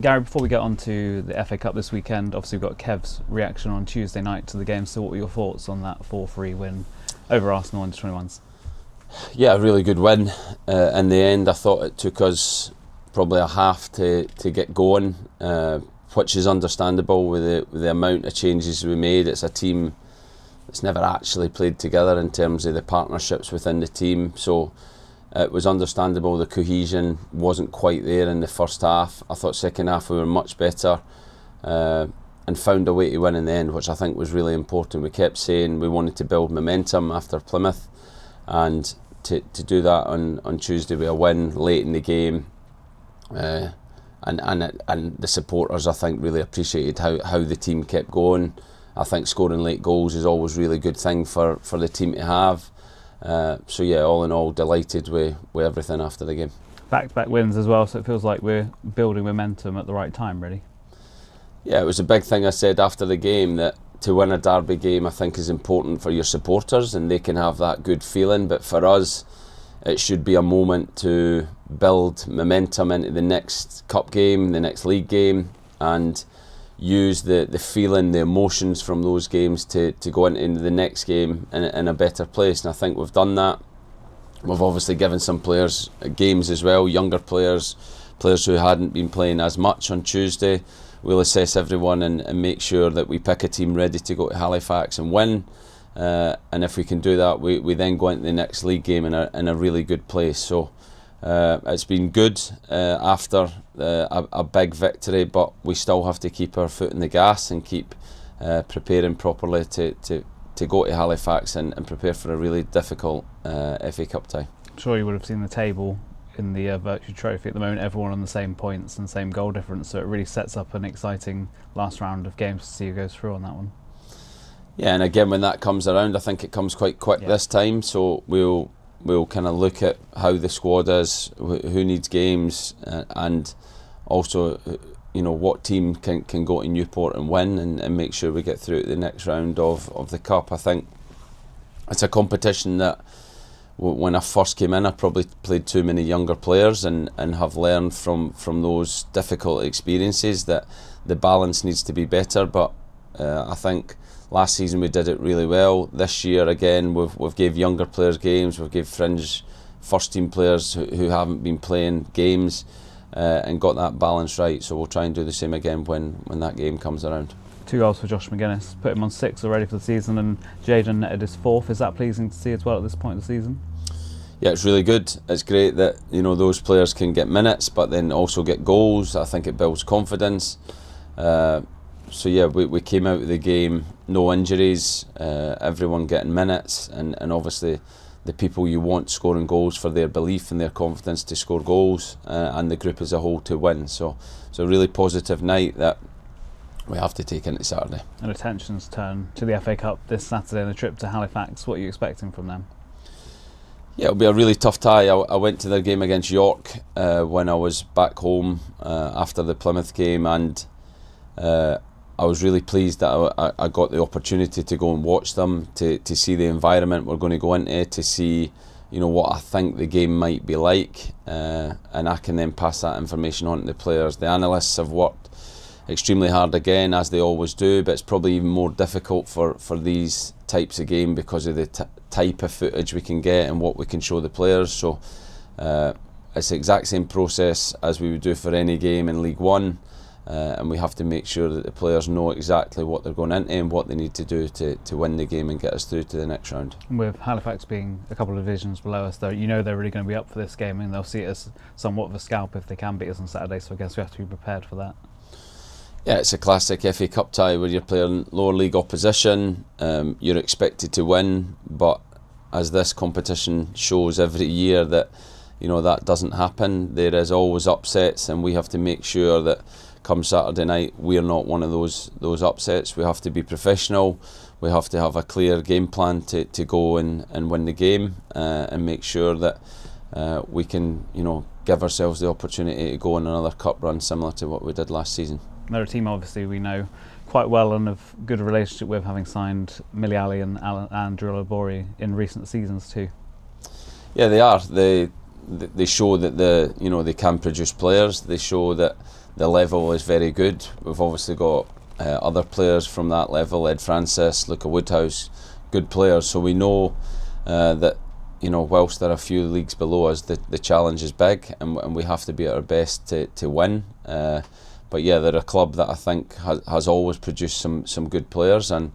Gary, before we get on to the FA Cup this weekend, obviously we've got Kev's reaction on Tuesday night to the game. So what were your thoughts on that 4-3 win over Arsenal under 21s? Yeah, a really good win. In the end, I thought it took us probably a half to get going, which is understandable with the amount of changes we made. It's a team that's never actually played together in terms of the partnerships within the team. So it was understandable the cohesion wasn't quite there in the first half. I thought second half we were much better and found a way to win in the end, which I think was really important. We kept saying we wanted to build momentum after Plymouth, and to do that on Tuesday with a win late in the game, and the supporters, I think, really appreciated how the team kept going. I think scoring late goals is always a really good thing for the team to have. So yeah, all in all, delighted with everything after the game. Back-to-back wins as well, so it feels like we're building momentum at the right time, really. Yeah, it was a big thing I said after the game, that to win a derby game I think is important for your supporters and they can have that good feeling, but for us it should be a moment to build momentum into the next cup game, the next league game, and use the feeling, the emotions from those games to go into the next game in a better place. And I think we've done that. We've obviously given some players games as well, younger players who hadn't been playing as much on Tuesday. We'll assess everyone and make sure that we pick a team ready to go to Halifax and win. And if we can do that, we then go into the next league game in a really good place. So it's been good after a big victory, but we still have to keep our foot in the gas and keep preparing properly to go to Halifax and prepare for a really difficult FA Cup tie. I'm sure you would have seen the table in the Virtue Trophy at the moment, everyone on the same points and same goal difference, so it really sets up an exciting last round of games to see who goes through on that one. Yeah, and again, when that comes around, I think it comes quite quick this time, so we'll kind of look at how the squad is, who needs games, and also what team can go to Newport and win and make sure we get through to the next round of the Cup. I think it's a competition that when I first came in I probably played too many younger players and have learned from those difficult experiences that the balance needs to be better, but I think last season we did it really well. This year again we've gave younger players games, we've gave fringe first team players who haven't been playing games and got that balance right, so we'll try and do the same again when that game comes around. 2 goals for Josh McGuinness, put him on 6 already for the season, and Jayden netted his 4th. Is that pleasing to see as well at this point of the season? Yeah, it's really good. It's great that those players can get minutes but then also get goals. I think it builds confidence. So yeah, we came out of the game, no injuries, everyone getting minutes, and obviously the people you want scoring goals for their belief and their confidence to score goals, and the group as a whole to win. So it's a really positive night that we have to take into Saturday. And attention's turned to the FA Cup this Saturday and the trip to Halifax. What are you expecting from them? Yeah, it'll be a really tough tie. I went to their game against York when I was back home after the Plymouth game, and I was really pleased that I got the opportunity to go and watch them, to see the environment we're going to go into, to see what I think the game might be like, and I can then pass that information on to the players. The analysts have worked extremely hard again, as they always do, but it's probably even more difficult for these types of game because of the type of footage we can get and what we can show the players. So it's the exact same process as we would do for any game in League One, and we have to make sure that the players know exactly what they're going into and what they need to do to win the game and get us through to the next round. With Halifax being a couple of divisions below us, though, they're really going to be up for this game, and they'll see it as somewhat of a scalp if they can beat us on Saturday, so I guess we have to be prepared for that. Yeah, it's a classic FA Cup tie where you're playing lower league opposition. You're expected to win, but as this competition shows every year that that doesn't happen. There is always upsets, and we have to make sure that come Saturday night we're not one of those upsets. We have to be professional. We have to have a clear game plan to go and win the game, and make sure that we can give ourselves the opportunity to go on another cup run similar to what we did last season. They're a team obviously we know quite well and have good relationship with, having signed Millie Ali and Andrew Labori in recent seasons too. Yeah, they are. They show that they can produce players. They show that the level is very good. We've obviously got other players from that level, Ed Francis, Luca Woodhouse, good players, so we know that, you know, whilst there are a few leagues below us, the challenge is big, and we have to be at our best to win. But yeah, they're a club that I think has always produced some good players, and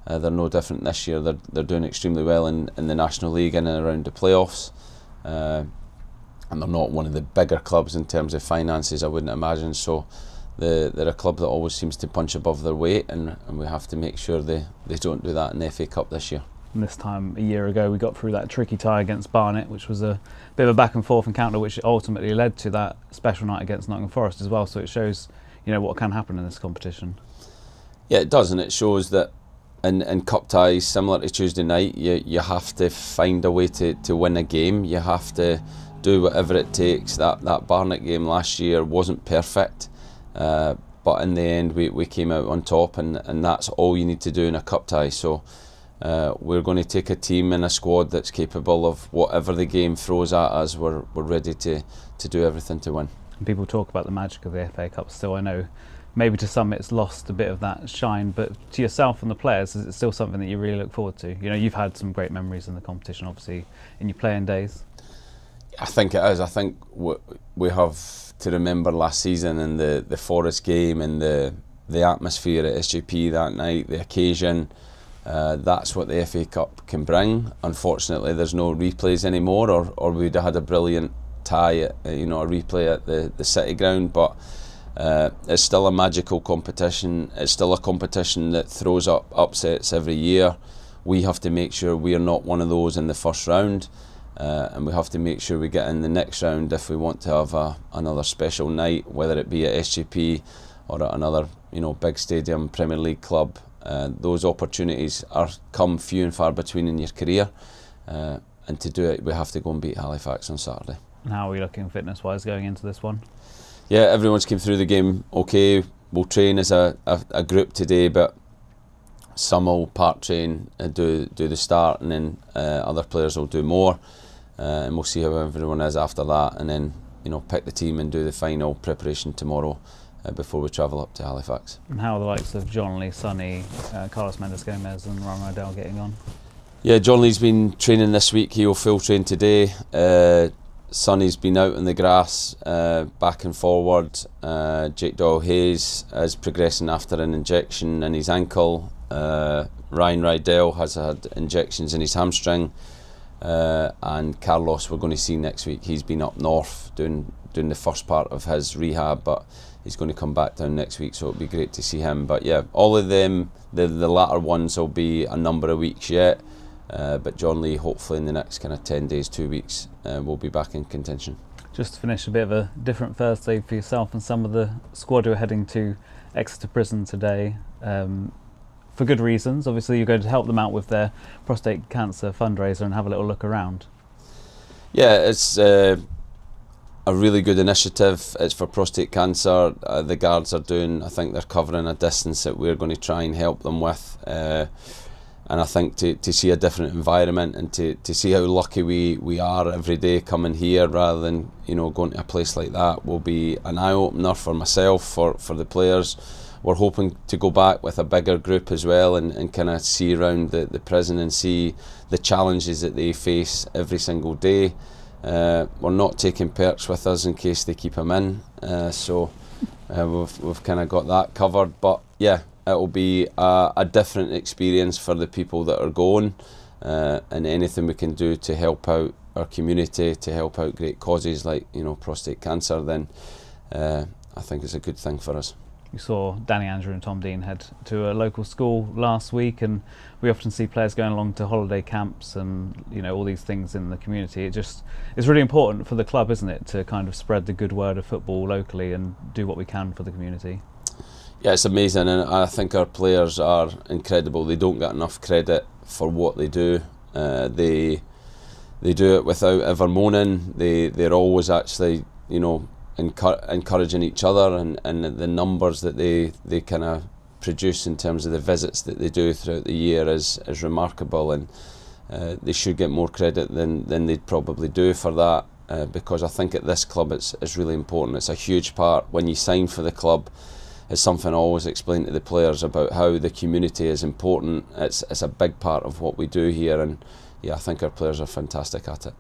they're no different this year. They're doing extremely well in the National League and around the playoffs, and they're not one of the bigger clubs in terms of finances, I wouldn't imagine. So they're a club that always seems to punch above their weight, and we have to make sure they don't do that in the FA Cup this year. And this time a year ago we got through that tricky tie against Barnet, which was a bit of a back and forth encounter, which ultimately led to that special night against Nottingham Forest as well. So it shows, you know, what can happen in this competition. Yeah, it does, and it shows that in cup ties, similar to Tuesday night, you have to find a way to win a game. You have to do whatever it takes. That Barnet game last year wasn't perfect, but in the end we came out on top, and that's all you need to do in a cup tie. So we're going to take a team and a squad that's capable of whatever the game throws at us. We're ready to do everything to win. And people talk about the magic of the FA Cup still. I know maybe to some it's lost a bit of that shine, but to yourself and the players, is it still something that you really look forward to? You know, you've had some great memories in the competition, obviously, in your playing days. I think it is. I think we have to remember last season and the Forest game and the atmosphere at SJP that night, the occasion. That's what the FA Cup can bring. Unfortunately, there's no replays anymore, or we'd have had a brilliant tie, a replay at the City Ground. But it's still a magical competition. It's still a competition that throws up upsets every year. We have to make sure we are not one of those in the first round, and we have to make sure we get in the next round if we want to have another special night, whether it be at SJP or at another big stadium Premier League club. Those opportunities come few and far between in your career, and to do it we have to go and beat Halifax on Saturday. And how are we looking fitness wise going into this one? Yeah, everyone's came through the game okay. We'll train as a group today, but some will part train and do the start, and then other players will do more, and we'll see how everyone is after that, and then pick the team and do the final preparation tomorrow before we travel up to Halifax. And how are the likes of John Lee, Sonny, Carlos Mendes Gomez and Ron Rydell getting on? Yeah, John Lee's been training this week. He'll full train today. Sonny's been out in the grass, back and forward. Jake Doyle-Hayes is progressing after an injection in his ankle. Ryan Rydell has had injections in his hamstring. And Carlos we're going to see next week. He's been up north doing the first part of his rehab, but he's going to come back down next week, so it'll be great to see him. But yeah, all of them, the latter ones will be a number of weeks yet, but John Lee hopefully in the next kind of 10 days, 2 weeks, will be back in contention. Just to finish, a bit of a different Thursday for yourself and some of the squad who are heading to Exeter Prison today, for good reasons. Obviously you're going to help them out with their prostate cancer fundraiser and have a little look around. Yeah, it's a really good initiative. It's for prostate cancer. The guards are doing, I think they're covering a distance that we're going to try and help them with, and I think to see a different environment and to see how lucky we are every day coming here rather than going to a place like that will be an eye-opener for myself, for the players. We're hoping to go back with a bigger group as well and kind of see around the prison and see the challenges that they face every single day. We're not taking perks with us in case they keep them in, so we've kind of got that covered. But yeah, it will be a different experience for the people that are going, and anything we can do to help out our community, to help out great causes like prostate cancer, then I think it's a good thing for us. You saw Danny Andrew and Tom Dean head to a local school last week, and we often see players going along to holiday camps and all these things in the community. It's really important for the club, isn't it, to kind of spread the good word of football locally and do what we can for the community. Yeah, it's amazing, and I think our players are incredible. They don't get enough credit for what they do. They do it without ever moaning. They're always actually encouraging each other, and the numbers that they kind of produce in terms of the visits that they do throughout the year is remarkable, and they should get more credit than they'd probably do for that. because I think at this club it's really important. It's a huge part when you sign for the club. It's something I always explain to the players about how the community is important. It's a big part of what we do here, and yeah, I think our players are fantastic at it.